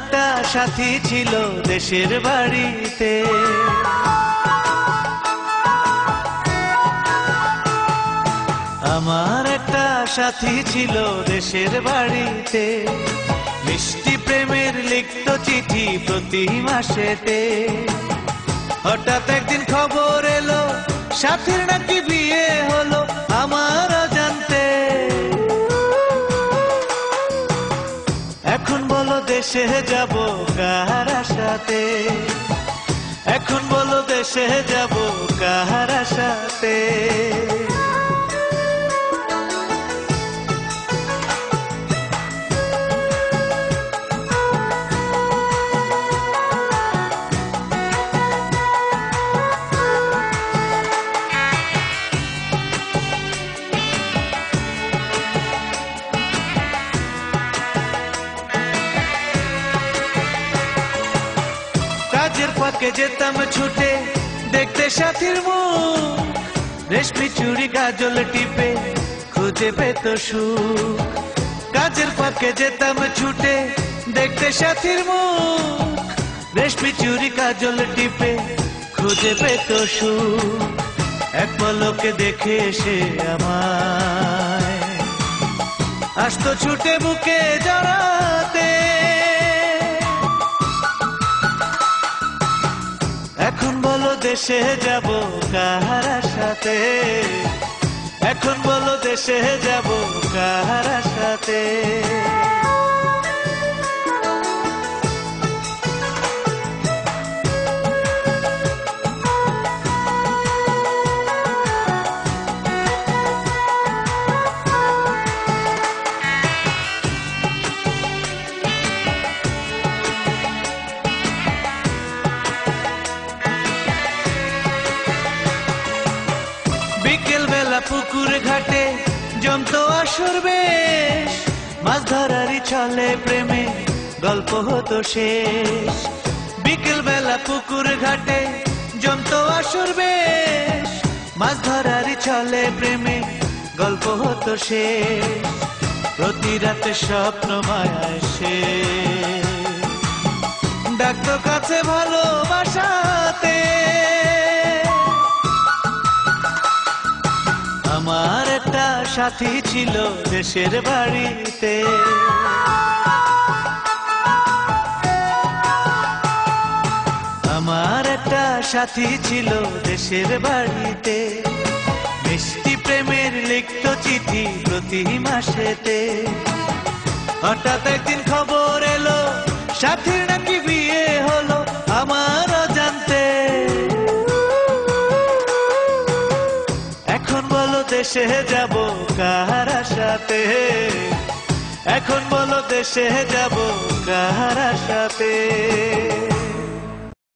একটা সাথী ছিল দেশের বাড়িতে, আমার একটা সাথী ছিল দেশের বাড়িতে, মিষ্টি প্রেমের লিখত চিঠি প্রতি মাসেতে। হঠাৎ একদিন খবর এলো সাথীর নাকি বিয়ে হলো আমার অজান্তে। এখন বলো দেশে যাব কার আশাতে, এখন বলো দেশে যাব কার আশাতে। কাজের ফাঁকে যেতাম ছুটে দেখতে সাথীর মুখ, রেশমি চুড়ি কাজল টিপে খুঁজে পেত সুখ। কাজের ফাঁকে যেতাম ছুটে দেখতে সাথীর মুখ, রেশমি চুড়ি কাজল টিপে খুঁজে পেত সুখ। এক পলকে দেখে এসে আমায় আসতো ছুটে বুকে জড়াতে। এখন বলো দেশে যাব কার আশাতে, এখন বলো দেশে যাব কার আশাতে। বিকেল বেলা পুকুর ঘাটে জমতো আসর বেশ, মাছ ধরারই ছলে প্রেমে গল্প হতো শেষ। বিকেল বেলা পুকুর ঘাটে জমতো আসর বেশ, মাছ ধরারই ছলে প্রেমে গল্প হতো শেষ। প্রতি রাতে স্বপ্ন মায়ায় সে ডাকতো কাছে ভালোবাসাতে। আমার একটা সাথী ছিল দেশের বাড়িতে, আমার একটা সাথী ছিল দেশের বাড়িতে, মিষ্টি প্রেমের লিখত চিঠি প্রতি মাসেতে। হঠাৎ একদিন খবর এলো সাথীর নাকি বিয়ে হলো আমার অজান্তে। এখন বলো দেশে যাব কার আশাতে, এখন বলো দেশে যাব কার আশাতে।